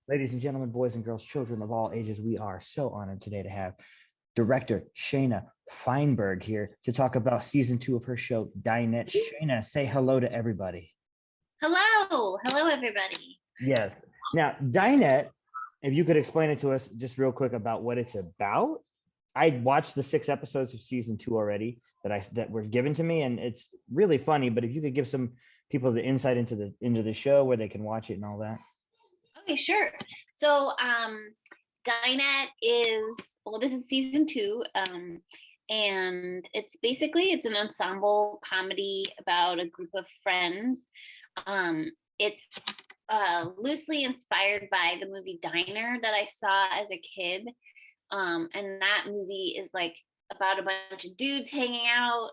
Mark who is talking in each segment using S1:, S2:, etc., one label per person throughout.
S1: Ladies and gentlemen, boys and girls, children of all ages, we are so honored today to have director Shaina Feinberg here to talk about season 2 of her show, Dinette. Shaina, say hello to everybody.
S2: Hello, everybody.
S1: Yes. Now, Dinette, if you could explain it to us just real quick about what it's about. I watched the 6 episodes of season 2 already that were given to me, and it's really funny. But if you could give some people the insight into the show where they can watch it and all that.
S2: Okay, sure. So, Dinette is this is season two, and it's an ensemble comedy about a group of friends. It's loosely inspired by the movie Diner that I saw as a kid, and that movie is like about a bunch of dudes hanging out.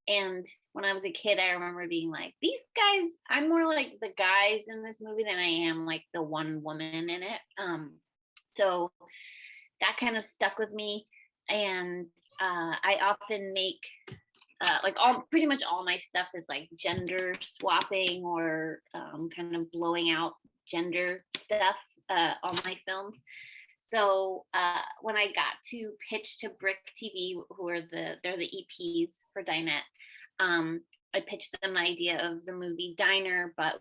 S2: And when I was a kid, I remember being like, these guys, I'm more like the guys in this movie than I am like the one woman in it. So that kind of stuck with me. And I often make like pretty much all my stuff is like gender swapping or kind of blowing out gender stuff on my films. So when I got to pitch to BlockTV, they're the EPs for Dinette, I pitched them the idea of the movie Diner, but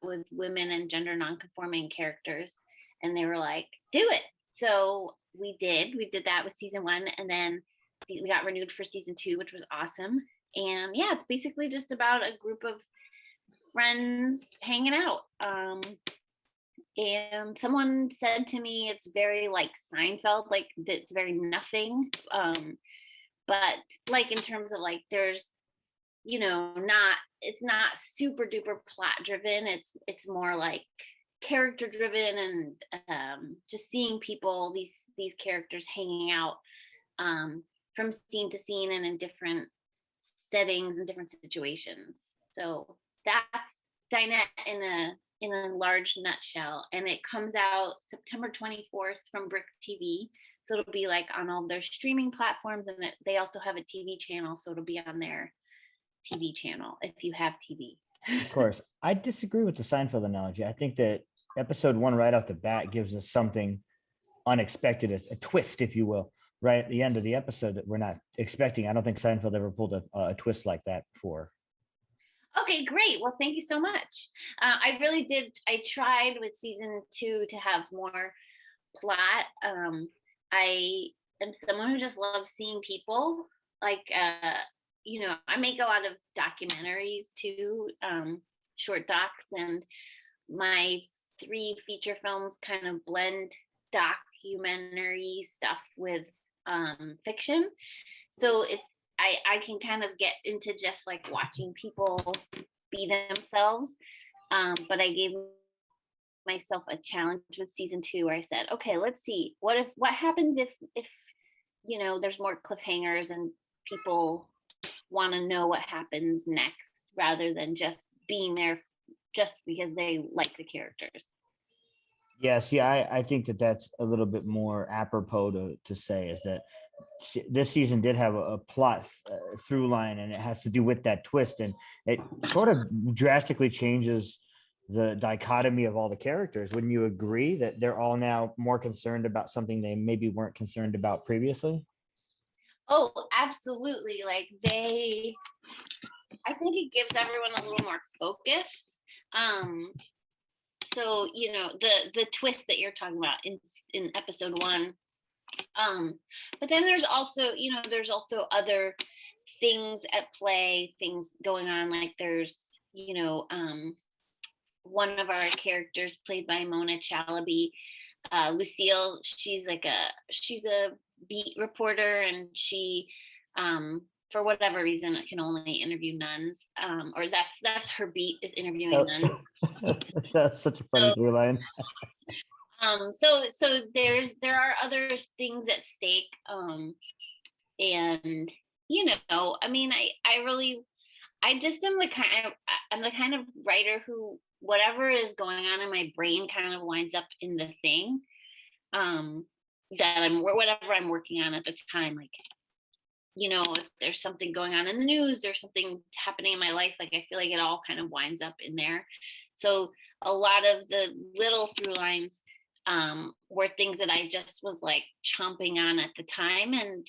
S2: with women and gender nonconforming characters, and they were like, "Do it!" So we did. We did that with season one, and then we got renewed for season two, which was awesome. And yeah, it's basically just about a group of friends hanging out. And someone said to me it's very like Seinfeld, like it's very nothing, but like in terms of like there's not it's not super duper plot driven. It's more like character driven, and just seeing people, these characters hanging out from scene to scene and in different settings and different situations. So that's Dinette in a large nutshell, and it comes out September 24th from Brick TV. So it'll be like on all their streaming platforms, and they also have a TV channel, so it'll be on their TV channel if you have TV.
S1: Of course, I disagree with the Seinfeld analogy. I think that episode 1 right off the bat gives us something unexpected, a twist, if you will, right at the end of the episode that we're not expecting. I don't think Seinfeld ever pulled a twist like that before.
S2: Okay, great. Well, thank you so much. I really did. I tried with season two to have more plot. I am someone who just loves seeing people. Like, I make a lot of documentaries too, short docs, and my 3 feature films kind of blend documentary stuff with fiction. So I can kind of get into just like watching people be themselves. But I gave myself a challenge with season two where I said, okay, let's see what happens if there's more cliffhangers and people want to know what happens next rather than just being there just because they like the characters.
S1: Yes, yeah, I think that that's a little bit more apropos to say is that this season did have a plot through line, and it has to do with that twist, and it sort of drastically changes the dichotomy of all the characters. Wouldn't you agree that they're all now more concerned about something they maybe weren't concerned about previously?
S2: Oh, absolutely. I think it gives everyone a little more focus. Um, so the twist that you're talking about in episode one. But then there's also other things at play, things going on. Like there's one of our characters played by Mona Chalabi, Lucille. She's a beat reporter, and she for whatever reason can only interview nuns, or that's her beat, is interviewing nuns.
S1: That's such a funny
S2: So
S1: through line.
S2: so there are other things at stake, and I mean, I just am I'm the kind of writer who whatever is going on in my brain kind of winds up in the thing that whatever I'm working on at the time. Like, if there's something going on in the news, there's something happening in my life, like I feel like it all kind of winds up in there. So a lot of the little through lines were things that I just was like chomping on at the time, and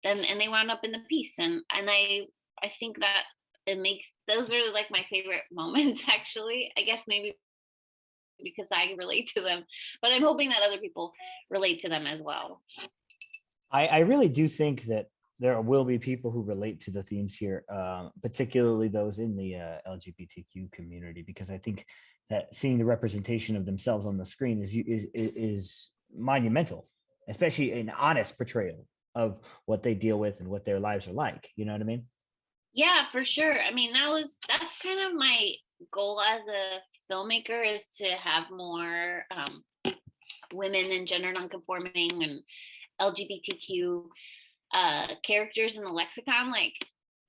S2: they wound up in the piece, and I think that it makes those are like my favorite moments actually. I guess maybe because I relate to them, but I'm hoping that other people relate to them as well.
S1: I really do think that there will be people who relate to the themes here, particularly those in the LGBTQ community, because I think that seeing the representation of themselves on the screen is monumental, especially an honest portrayal of what they deal with and what their lives are like. You know what I mean?
S2: Yeah, for sure. I mean, that's kind of my goal as a filmmaker, is to have more women and gender nonconforming and LGBTQ characters in the lexicon. Like,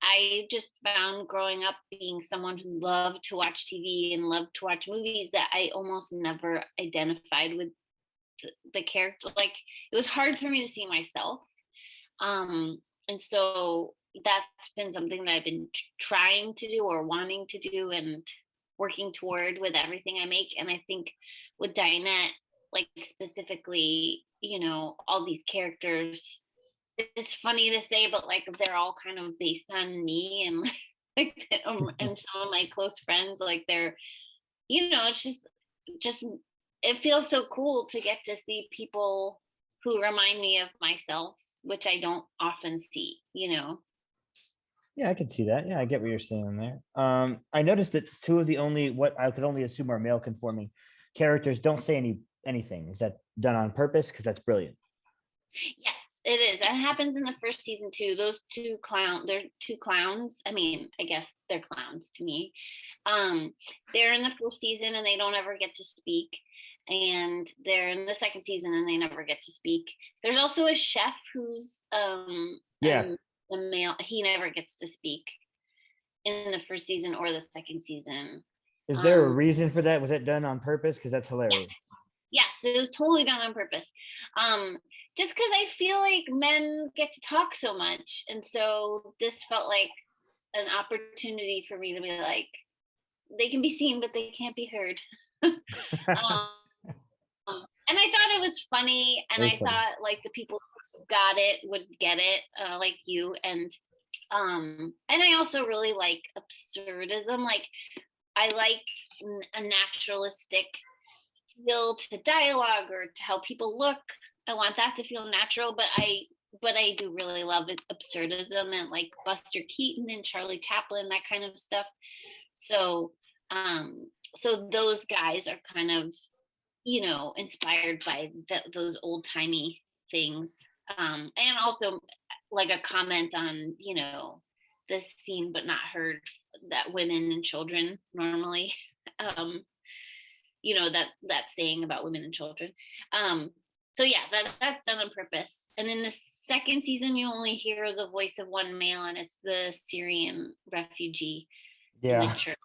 S2: I just found growing up being someone who loved to watch TV and loved to watch movies that I almost never identified with the character. Like, it was hard for me to see myself. And so that's been something that I've been trying to do or wanting to do and working toward with everything I make. And I think with Dinette, like specifically, all these characters, it's funny to say, but like they're all kind of based on me and like and some of my close friends. Like they're, it's just it feels so cool to get to see people who remind me of myself, which I don't often see.
S1: Yeah, I can see that. Yeah, I get what you're saying there. I noticed that two of the only what I could only assume are male conforming characters don't say anything. Is that done on purpose? Because that's brilliant.
S2: Yes, it is. That happens in the first season too. They're two clowns. I mean, I guess they're clowns to me. They're in the first season and they don't ever get to speak. And they're in the second season and they never get to speak. There's also a chef who's
S1: Yeah.
S2: a male. He never gets to speak in the first season or the second season.
S1: Is there a reason for that? Was that done on purpose? Because that's hilarious.
S2: Yes, it was totally done on purpose. Just because I feel like men get to talk so much, and so this felt like an opportunity for me to be like, they can be seen, but they can't be heard. And I thought it was funny, and I thought like the people who got it would get it, like you, and I also really like absurdism. Like, I like a naturalistic feel to dialogue or to how people look. I want that to feel natural, but I do really love it, absurdism and like Buster Keaton and Charlie Chaplin, that kind of stuff. So so those guys are kind of inspired by those old timey things, and also like a comment on this seen but not heard, that women and children normally that saying about women and children. So yeah, that's done on purpose. And in the second season, you only hear the voice of one male, and it's the Syrian refugee in the church.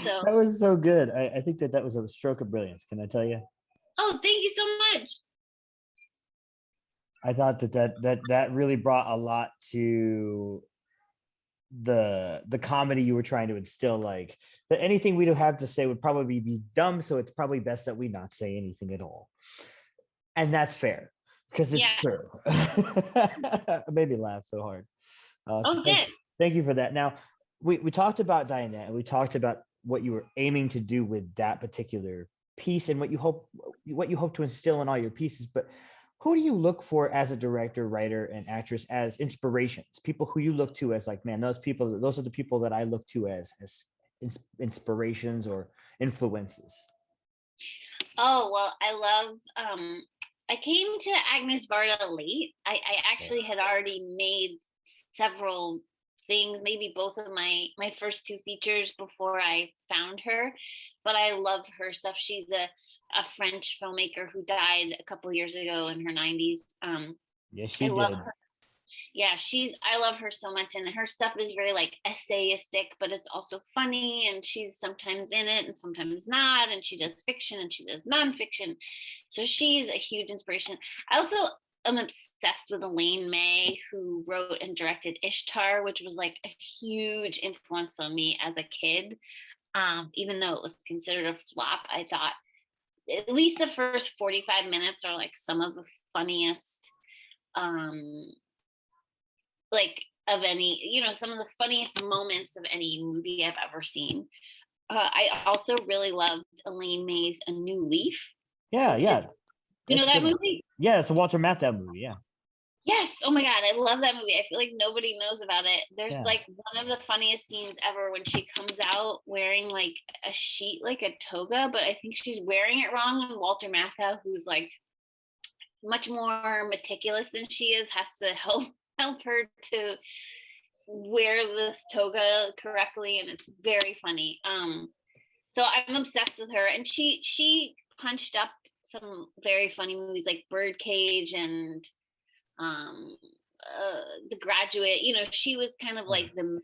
S1: That was so good. I think that was a stroke of brilliance. Can I tell you?
S2: Oh, thank you so much.
S1: I thought that really brought a lot to the comedy you were trying to instill. Like, that anything we do have to say would probably be dumb, so it's probably best that we not say anything at all. And that's fair, because it's true. It made me laugh so hard. Thank you for that. Now, we talked about Dinette, and we talked about what you were aiming to do with that particular piece and what you hope to instill in all your pieces. But who do you look for as a director, writer, and actress as inspirations? People who you look to as like, man, those are the people that I look to as inspirations or influences.
S2: Oh, well, I love I came to Agnes Varda late. I actually had already made several things, maybe both of my first two features before I found her, but I love her stuff. She's a French filmmaker who died a couple years ago in her 90s.
S1: Yes, she did.
S2: Her. Yeah, I love her so much, and her stuff is very like essayistic, but it's also funny, and she's sometimes in it and sometimes not, and she does fiction and she does nonfiction. So she's a huge inspiration. I also am obsessed with Elaine May, who wrote and directed Ishtar, which was like a huge influence on me as a kid. Even though it was considered a flop, I thought at least the first 45 minutes are like some of the funniest, um, like of any, some of the funniest moments of any movie I've ever seen. I also really loved Elaine May's A New Leaf.
S1: Yeah,
S2: Just,
S1: yeah.
S2: you know
S1: That's a
S2: that
S1: good one.
S2: movie?
S1: Yeah, it's a Walter Matthau movie. Yeah.
S2: Yes. Oh my God. I love that movie. I feel like nobody knows about it. There's
S1: Yeah.
S2: like one of the funniest scenes ever when she comes out wearing like a sheet, like a toga, but I think she's wearing it wrong. And Walter Matthau, who's like much more meticulous than she is, has to help her to wear this toga correctly. And it's very funny. So I'm obsessed with her. And she punched up some very funny movies like Birdcage and um The Graduate. She was kind of like the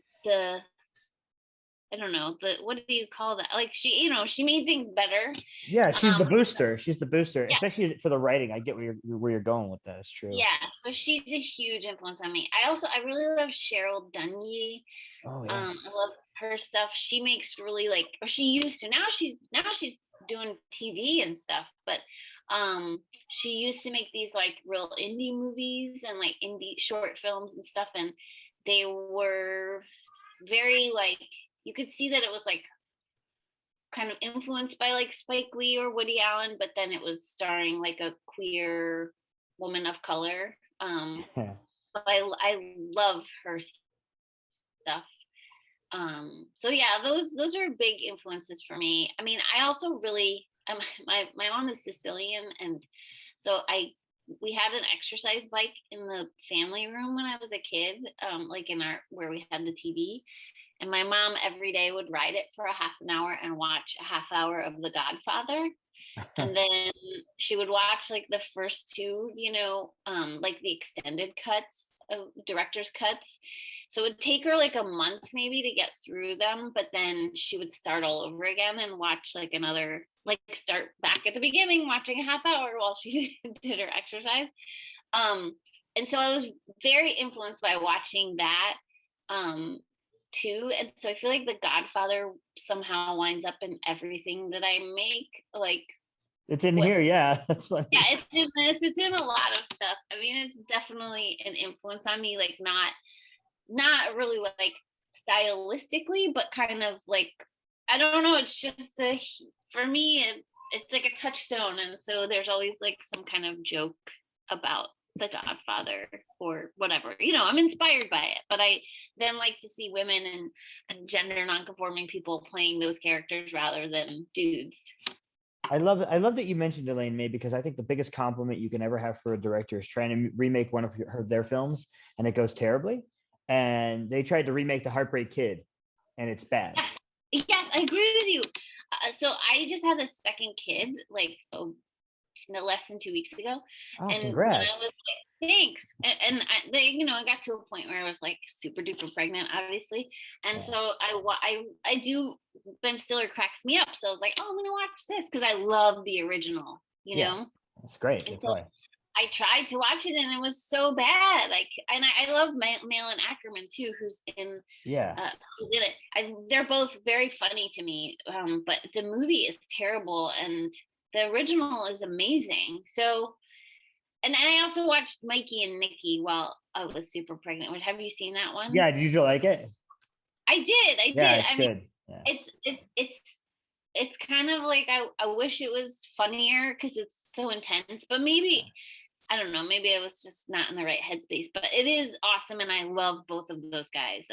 S2: I don't know, the what do you call that, like she made things better.
S1: Yeah, she's the
S2: um
S1: booster. She's the booster,
S2: yeah,
S1: especially for the writing. I get where you're going with that. It's true.
S2: yeah, so she's a huge influence on me. I really love Cheryl Dunye.
S1: Oh yeah.
S2: I love her stuff. She makes really like, or she used to, now she's doing TV and stuff, but she used to make these like real indie movies and like indie short films and stuff, and they were very like, you could see that it was like kind of influenced by like Spike Lee or Woody Allen, but then it was starring like a queer woman of color. But I love her stuff. So yeah, those are big influences for me. I mean, I also really, my mom is Sicilian, and so we had an exercise bike in the family room when I was a kid, like in our where we had the TV, and my mom every day would ride it for a half an hour and watch a half hour of The Godfather. And then she would watch like the first two, like the extended cuts of director's cuts. So it would take her like a month maybe to get through them, but then she would start all over again and watch like another, like start back at the beginning, watching a half hour while she did her exercise. And so I was very influenced by watching that too. And so I feel like The Godfather somehow winds up in everything that I make. Like,
S1: It's in
S2: what,
S1: here. Yeah, that's funny.
S2: yeah, it's in this, it's in a lot of stuff. I mean, it's definitely an influence on me, like not really like stylistically, but kind of like, I don't know, it's just for me it's like a touchstone, and so there's always like some kind of joke about The Godfather or whatever. I'm inspired by it, but I then like to see women and gender non-conforming people playing those characters rather than dudes.
S1: I love it. I love that you mentioned Elaine May, because I think the biggest compliment you can ever have for a director is trying to remake one of their films and it goes terribly. And they tried to remake The Heartbreak Kid and it's bad.
S2: Yeah. Yes, I agree with you. So I just had a second kid, like no less than 2 weeks ago,
S1: Oh,
S2: and when I
S1: congrats.
S2: was like, thanks, and I got to a point where I was like super duper pregnant, obviously, and
S1: Yeah.
S2: so I do, Ben Stiller cracks me up, so I was like, oh, I'm gonna watch this because I love the original,
S1: Yeah. That's great.
S2: and
S1: Good
S2: so
S1: play.
S2: I tried to watch it and it was so bad. Like, and I love Malin Ackerman too, who's in
S1: Yeah.
S2: who did it. They're both very funny to me, but the movie is terrible and the original is amazing. So, and I also watched Mikey and Nikki while I was super pregnant. Have you seen that one?
S1: Yeah. Did you like it?
S2: I did. I
S1: Yeah,
S2: did.
S1: it's
S2: I mean,
S1: good. Yeah.
S2: it's kind of like I wish it was funnier because it's so intense, but maybe I don't know, maybe I was just not in the right headspace, but it is awesome. And I love both of those guys.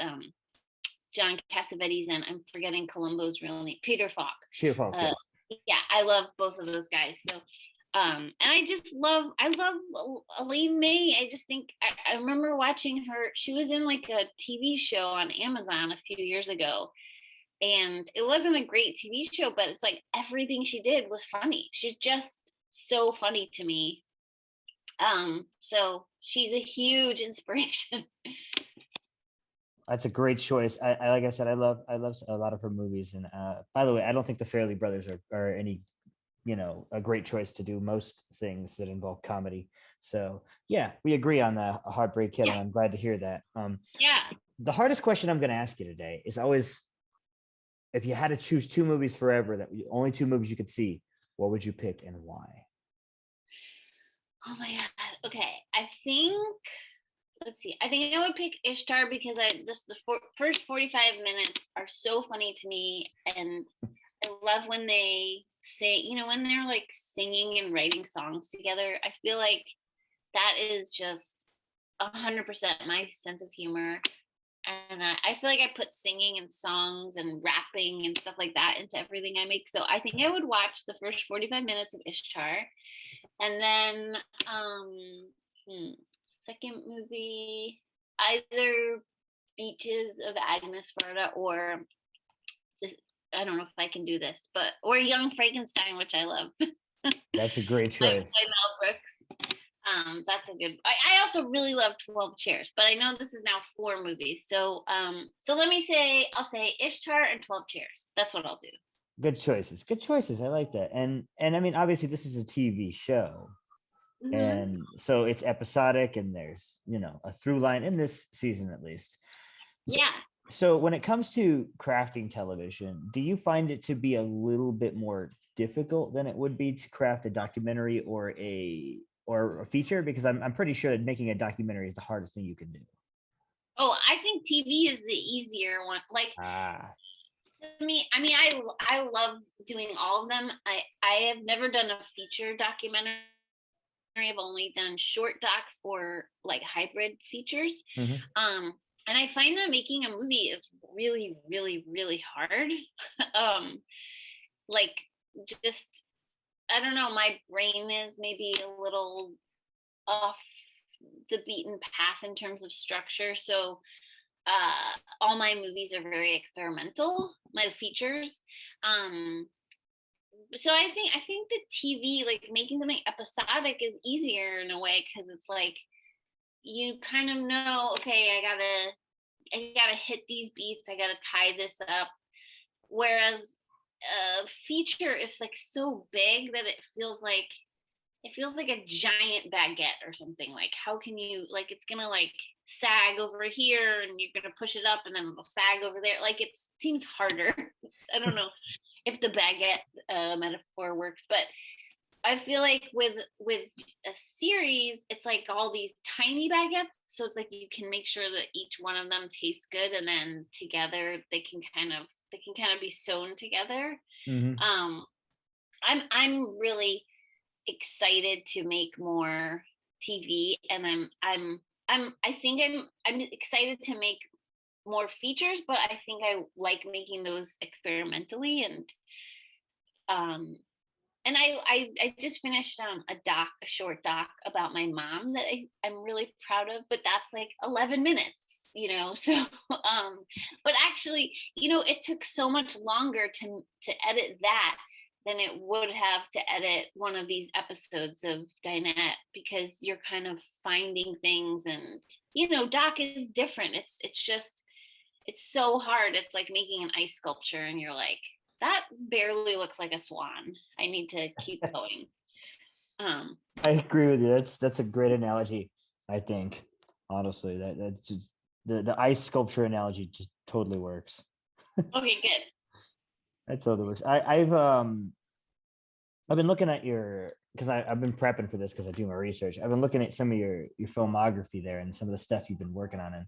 S2: John Cassavetes, and I'm forgetting Columbo's real name, Peter Falk.
S1: Peter Falk. Yeah.
S2: Yeah, I love both of those guys. So, and I love Elaine May. I just think, I remember watching her. She was in like a TV show on Amazon a few years ago. And it wasn't a great TV show, but it's like everything she did was funny. She's just so funny to me. So she's a huge inspiration.
S1: That's a great choice. I like I said, I love a lot of her movies. And by the way, I don't think the Fairley brothers are any a great choice to do most things that involve comedy. So yeah, we agree on the Heartbreak Kid,
S2: Yeah.
S1: and I'm glad to hear that.
S2: Yeah.
S1: The hardest question I'm going to ask you today is always, if you had to choose two movies forever, that only two movies you could see, what would you pick and why?
S2: Oh my God. Okay. I think, let's see. I think I would pick Ishtar because I just first 45 minutes are so funny to me. And I love when they say, when they're like singing and writing songs together. I feel like that is just 100% my sense of humor. And I feel like I put singing and songs and rapping and stuff like that into everything I make. So I think I would watch the first 45 minutes of Ishtar. And then second movie, either Beaches of Agnes Varda or I don't know if I can do this, but or Young Frankenstein, which I love.
S1: That's a great
S2: by
S1: choice.
S2: Mel Brooks. That's a good. I also really love 12 Chairs, but I know this is now 4 movies. So let me say, I'll say Ishtar and 12 Chairs. That's what I'll do.
S1: Good choices. Good choices. I like that. And I mean, obviously, this is a TV show,
S2: Mm-hmm.
S1: and so it's episodic, and there's a through line in this season at least. So,
S2: Yeah.
S1: so when it comes to crafting television, do you find it to be a little bit more difficult than it would be to craft a documentary or a feature? Because I'm pretty sure that making a documentary is the hardest thing you can do.
S2: Oh, I think TV is the easier one. Like
S1: Ah.
S2: to me, I mean, I love doing all of them. I have never done a feature documentary. I've only done short docs or like hybrid features.
S1: Mhm.
S2: And I find that making a movie is really, really, really hard. um, like just I don't know, my brain is maybe a little off the beaten path in terms of structure. So all my movies are very experimental, my features. Um, so I think the TV, like making something episodic, is easier in a way because it's like you kind of know, okay, I gotta hit these beats, I gotta tie this up. Whereas a feature is like so big that it feels like a giant baguette or something. Like how can you, like, it's gonna like sag over here and you're gonna push it up and then it'll sag over there. Like it seems harder. I don't know if the baguette metaphor works, but I feel like with a series, it's like all these tiny baguettes. So it's like you can make sure that each one of them tastes good, and then together they can kind of be sewn together.
S1: Mhm.
S2: Um, I'm really excited to make more TV, and I think I'm excited to make more features, but I think I like making those experimentally. Um and I just finished a short doc about my mom that I'm really proud of, but that's like 11 minutes, so but actually, it took so much longer to edit that than it would have to edit one of these episodes of Dinette, because you're kind of finding things, and doc is different. It's so hard. It's like making an ice sculpture and you're like, that barely looks like a swan. I need to keep going. Um,
S1: I agree with you. That's a great analogy. I think honestly that's just, the ice sculpture analogy just totally works.
S2: okay, good.
S1: That totally works. I've been looking at your, because I've been prepping for this because I do my research. I've been looking at some of your filmography there and some of the stuff you've been working on. And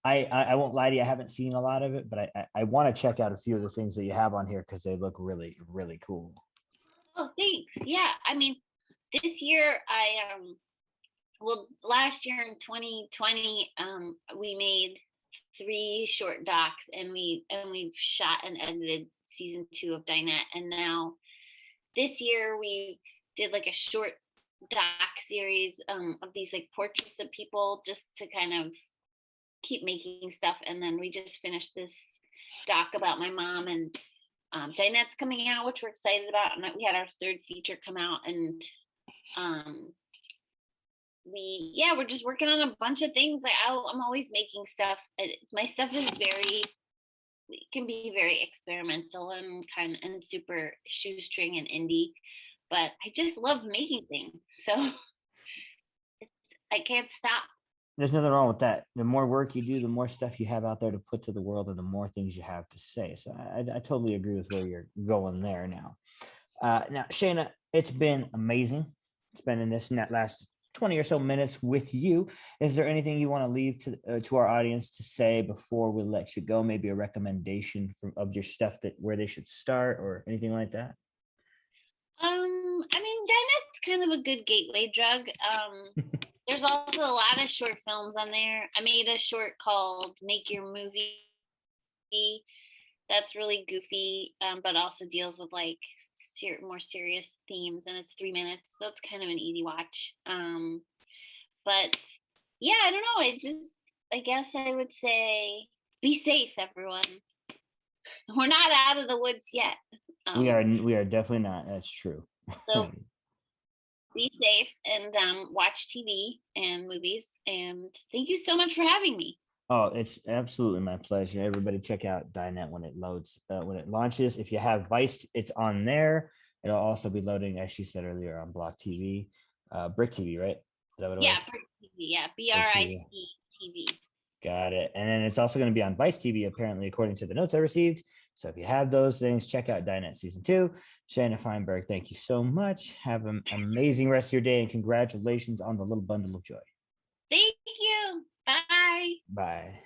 S1: I won't lie to you, I haven't seen a lot of it, but I want to check out a few of the things that you have on here because they look really, really cool.
S2: Oh, thanks. Yeah, I mean, this year last year in 2020, we made 3 short docs, and we've shot and edited season 2 of Dinette, and now this year we did like a short doc series of these like portraits of people, just to kind of keep making stuff. And then we just finished this doc about my mom, and Dinette's coming out, which we're excited about. And we had our 3rd feature come out, and um, we're just working on a bunch of things. Like I'm always making stuff. My stuff is it can be very experimental and super shoestring and indie. but I just love making things. So I can't stop.
S1: There's nothing wrong with that. The more work you do, the more stuff you have out there to put to the world, and the more things you have to say. So I totally agree with where you're going there now. Now, Shaina, it's been amazing spending this last 20 or so minutes with you. Is there anything you want to leave to our audience to say before we let you go? Maybe a recommendation of your stuff that where they should start or anything like that?
S2: I mean, Dinette's kind of a good gateway drug. There's also a lot of short films on there. I made a short called Make Your Movie that's really goofy, but also deals with like more serious themes, and it's 3 minutes, so it's kind of an easy watch. But yeah, I don't know. I guess I would say be safe, everyone. We're not out of the woods yet.
S1: We are definitely not. That's true.
S2: So be safe and watch TV and movies. And thank you so much for having me.
S1: Oh, it's absolutely my pleasure. Everybody check out Dinette when it launches. If you have Vice, it's on there. It'll also be loading, as she said earlier, on BlockTV, Brick TV, right? Is that what it
S2: Yeah,
S1: was?
S2: Brick TV. Yeah, BRIC TV.
S1: Got it. And then it's also going to be on Vice TV, apparently, according to the notes I received. So if you have those things, check out Dinette Season 2. Shaina Feinberg, thank you so much. Have an amazing rest of your day, and congratulations on the little bundle of joy.
S2: Thank you. Bye.
S1: Bye.